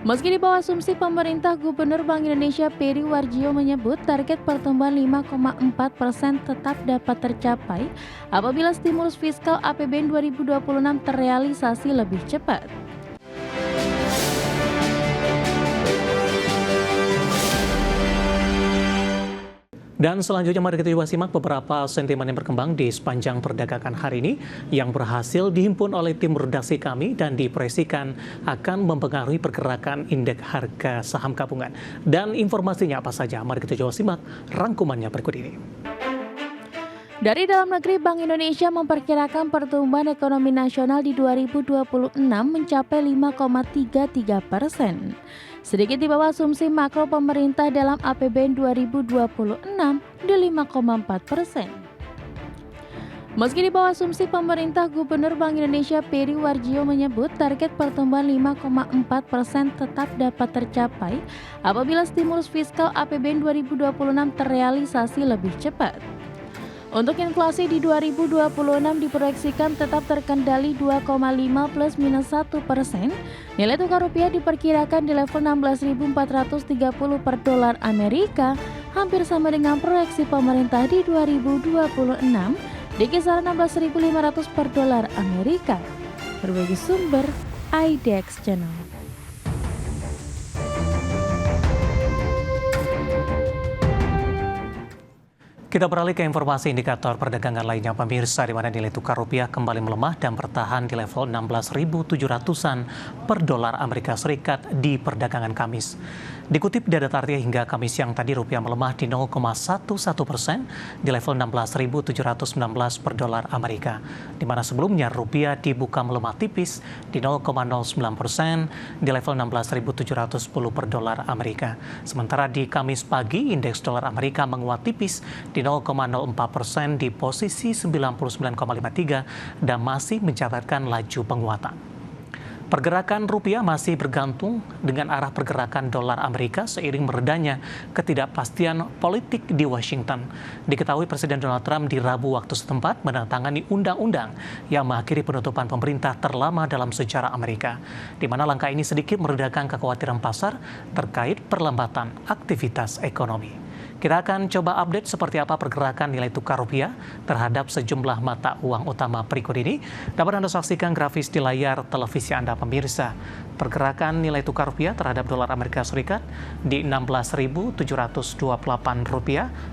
Meski di bawah asumsi pemerintah, Gubernur Bank Indonesia Peri Warjio menyebut target pertumbuhan 5,4% tetap dapat tercapai apabila stimulus fiskal APBN 2026 terrealisasi lebih cepat. Dan selanjutnya mari kita coba simak beberapa sentimen yang berkembang di sepanjang perdagangan hari ini yang berhasil dihimpun oleh tim redaksi kami dan diproyeksikan akan mempengaruhi pergerakan indeks harga saham gabungan. Dan informasinya apa saja? Mari kita coba simak rangkumannya berikut ini. Dari dalam negeri, Bank Indonesia memperkirakan pertumbuhan ekonomi nasional di 2026 mencapai 5,33%. Sedikit di bawah asumsi makro pemerintah dalam APBN 2026 di 5,4%. Meski di bawah asumsi pemerintah, Gubernur Bank Indonesia Peri Warjio menyebut target pertumbuhan 5,4% tetap dapat tercapai apabila stimulus fiskal APBN 2026 terrealisasi lebih cepat. Untuk inflasi di 2026 diproyeksikan tetap terkendali 2,5 plus minus 1%. Nilai tukar rupiah diperkirakan di level 16.430 per dolar Amerika, hampir sama dengan proyeksi pemerintah di 2026 di kisaran 16.500 per dolar Amerika. Berbagai sumber IDX Channel. Kita beralih ke informasi indikator perdagangan lainnya pemirsa, di mana nilai tukar rupiah kembali melemah dan bertahan di level 16.700-an per dolar Amerika Serikat di perdagangan Kamis. Dikutip data Tartia hingga Kamis siang tadi, rupiah melemah di 0,11% di level 16.719 per dolar Amerika, di mana sebelumnya rupiah dibuka melemah tipis di 0,09% di level 16.710 per dolar Amerika. Sementara di Kamis pagi, indeks dolar Amerika menguat tipis di 0,04% di posisi 99,53 dan masih mencatatkan laju penguatan. Pergerakan rupiah masih bergantung dengan arah pergerakan dolar Amerika seiring meredanya ketidakpastian politik di Washington. Diketahui Presiden Donald Trump di Rabu waktu setempat menandatangani undang-undang yang mengakhiri penutupan pemerintah terlama dalam sejarah Amerika, di mana langkah ini sedikit meredakan kekhawatiran pasar terkait perlambatan aktivitas ekonomi. Kita akan coba update seperti apa pergerakan nilai tukar rupiah terhadap sejumlah mata uang utama berikut ini. Dapat Anda saksikan grafis di layar televisi Anda pemirsa. Pergerakan nilai tukar rupiah terhadap dolar Amerika Serikat di Rp16.728,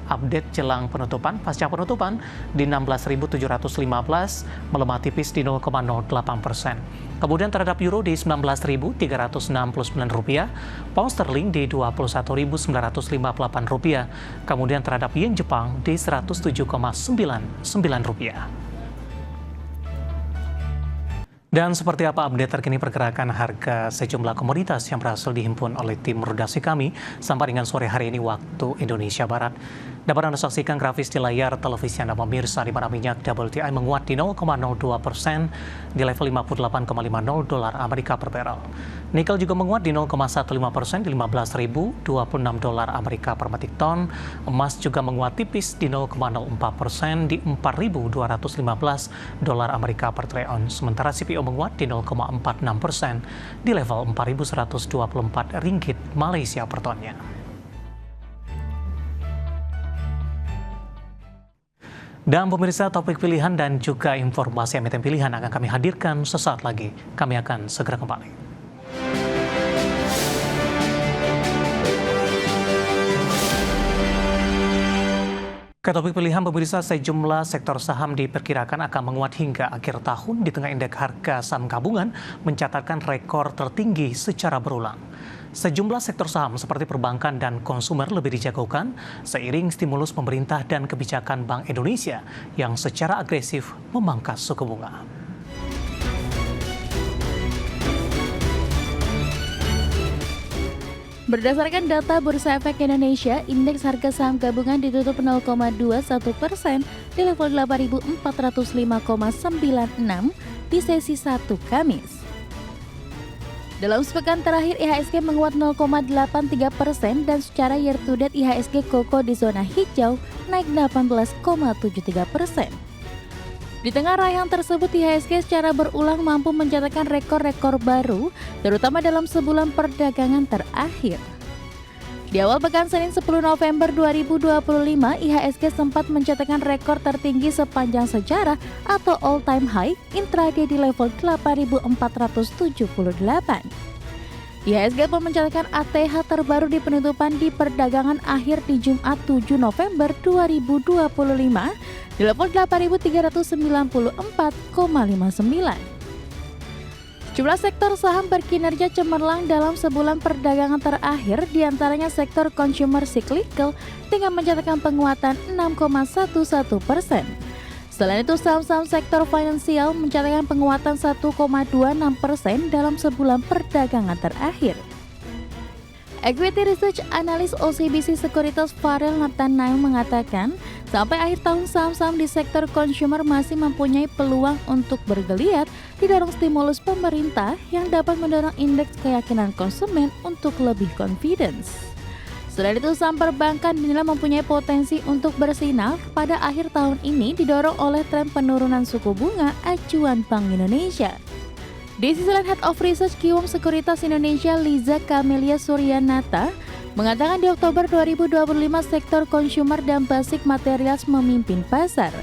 update jelang penutupan. Pasca penutupan di 16.715, melemah tipis di 0,08%. Kemudian terhadap euro di Rp19.369, pound sterling di Rp21.958, kemudian terhadap yen Jepang di Rp107,99. Dan seperti apa update terkini pergerakan harga sejumlah komoditas yang berhasil dihimpun oleh tim redaksi kami sampai dengan sore hari ini waktu Indonesia Barat. Dapat Anda saksikan grafis di layar televisi Anda pemirsa, di mana minyak WTI menguat di 0,02% di level 58,50 dolar Amerika per barrel. Nikel juga menguat di 0,15% di 15.026 dolar Amerika per metrik ton. Emas juga menguat tipis di 0,04% di 4.215 dolar Amerika per troy ounce. Sementara CPO menguat di 0,46% di level 4.124 ringgit Malaysia per tonnya. Dan pemirsa, topik pilihan dan juga informasi emiten pilihan akan kami hadirkan sesaat lagi. Kami akan segera kembali. Ke topik pilihan pemirsa, sejumlah sektor saham diperkirakan akan menguat hingga akhir tahun di tengah indeks harga saham gabungan mencatatkan rekor tertinggi secara berulang. Sejumlah sektor saham seperti perbankan dan konsumer lebih dijagokan seiring stimulus pemerintah dan kebijakan Bank Indonesia yang secara agresif memangkas suku bunga. Berdasarkan data Bursa Efek Indonesia, indeks harga saham gabungan ditutup 0,21% di level 8.405,96 di sesi 1 Kamis. Dalam sepekan terakhir, IHSG menguat 0,83% dan secara year to date IHSG kokoh di zona hijau naik 18,73%. Di tengah raihan tersebut, IHSG secara berulang mampu mencatatkan rekor-rekor baru, terutama dalam sebulan perdagangan terakhir. Di awal pekan Senin 10 November 2025, IHSG sempat mencatatkan rekor tertinggi sepanjang sejarah atau all-time high intraday di level 8.478. IHSG pun mencatatkan ATH terbaru di penutupan di perdagangan akhir di Jumat 7 November 2025 di level 8.394,59. Jumlah sektor saham berkinerja cemerlang dalam sebulan perdagangan terakhir, diantaranya sektor consumer cyclical dengan mencatatkan penguatan 6,11%. Selain itu, saham-saham sektor finansial mencatatkan penguatan 1,26% dalam sebulan perdagangan terakhir. Equity Research Analyst OCBC Sekuritas Farel Nathanael mengatakan, sampai akhir tahun saham-saham di sektor consumer masih mempunyai peluang untuk bergeliat didorong stimulus pemerintah yang dapat mendorong indeks keyakinan konsumen untuk lebih confidence. Selain itu, saham perbankan dinilai mempunyai potensi untuk bersinar pada akhir tahun ini didorong oleh tren penurunan suku bunga acuan Bank Indonesia. Di sisi lain, Head of Research Kiwom Sekuritas Indonesia Liza Camelia Suryanata mengatakan di Oktober 2025 sektor consumer dan basic materials memimpin pasar.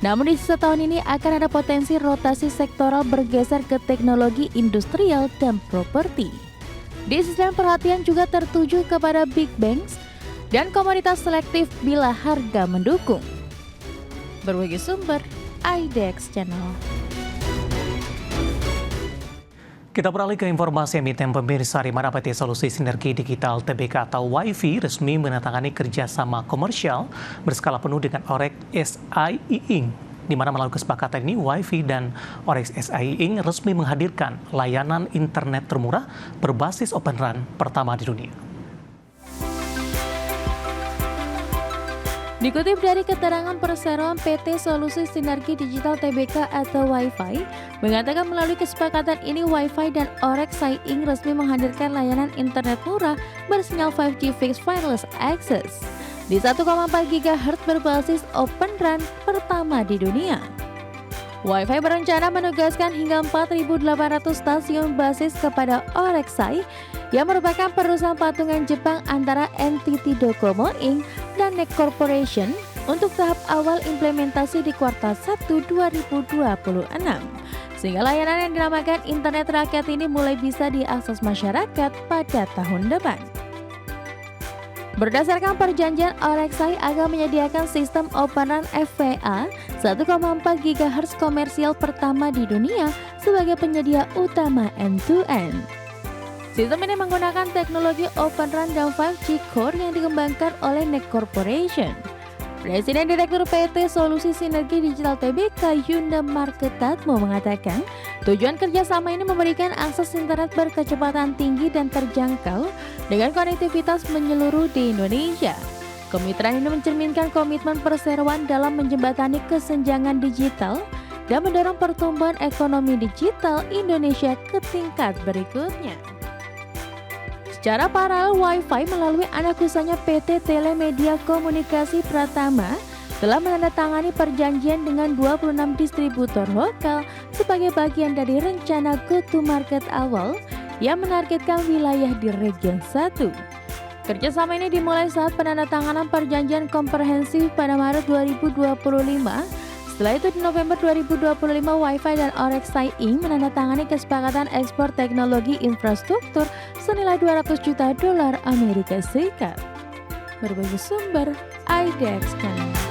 Namun di sisa tahun ini akan ada potensi rotasi sektoral bergeser ke teknologi industrial dan properti. Di sisi lain, perhatian juga tertuju kepada big banks dan komoditas selektif bila harga mendukung. Berbagai sumber, IDX Channel. Kita beralih ke informasi emiten pemirsa, di mana PT Solusi Sinergi Digital TBK atau WiFi resmi menandatangani kerjasama komersial berskala penuh dengan OREX SI Inc. Di mana melalui kesepakatan ini, WiFi dan OREX SI Inc. resmi menghadirkan layanan internet termurah berbasis Open RAN pertama di dunia. Dikutip dari keterangan perseroan PT Solusi Sinergi Digital TBK atau WiFi, mengatakan melalui kesepakatan ini WiFi dan OREX SI Inc. resmi menghadirkan layanan internet murah bersinyal 5G Fixed Wireless Access di 1,4 GHz berbasis Open RAN pertama di dunia. WiFi berencana menugaskan hingga 4.800 stasiun basis kepada OREX SI yang merupakan perusahaan patungan Jepang antara NTT Docomo Inc. dan NEC Corporation untuk tahap awal implementasi di kuartal 1 2026. Sehingga layanan yang dinamakan Internet Rakyat ini mulai bisa diakses masyarakat pada tahun depan. Berdasarkan perjanjian, OREX SI akan menyediakan sistem Open RAN FWA 1,4 GHz komersial pertama di dunia sebagai penyedia utama end-to-end. Sistem ini menggunakan teknologi Open RAN dan 5G Core yang dikembangkan oleh NEC Corporation. Presiden Direktur PT Solusi Sinergi Digital TBK Yunda Marketatmo mengatakan, tujuan kerjasama ini memberikan akses internet berkecepatan tinggi dan terjangkau dengan konektivitas menyeluruh di Indonesia. Kemitraan ini mencerminkan komitmen perseroan dalam menjembatani kesenjangan digital dan mendorong pertumbuhan ekonomi digital Indonesia ke tingkat berikutnya. Secara paralel, WiFi melalui anak usahanya PT Telemedia Komunikasi Pratama telah menandatangani perjanjian dengan 26 distributor lokal sebagai bagian dari rencana go-to-market awal yang menargetkan wilayah di Region 1. Kerjasama ini dimulai saat penandatanganan perjanjian komprehensif pada Maret 2025. Setelah itu di November 2025, WiFi dan OREX SI Inc. menandatangani kesepakatan ekspor teknologi infrastruktur senilai $200 juta Amerika Serikat. Berbagai sumber, IDX Channel.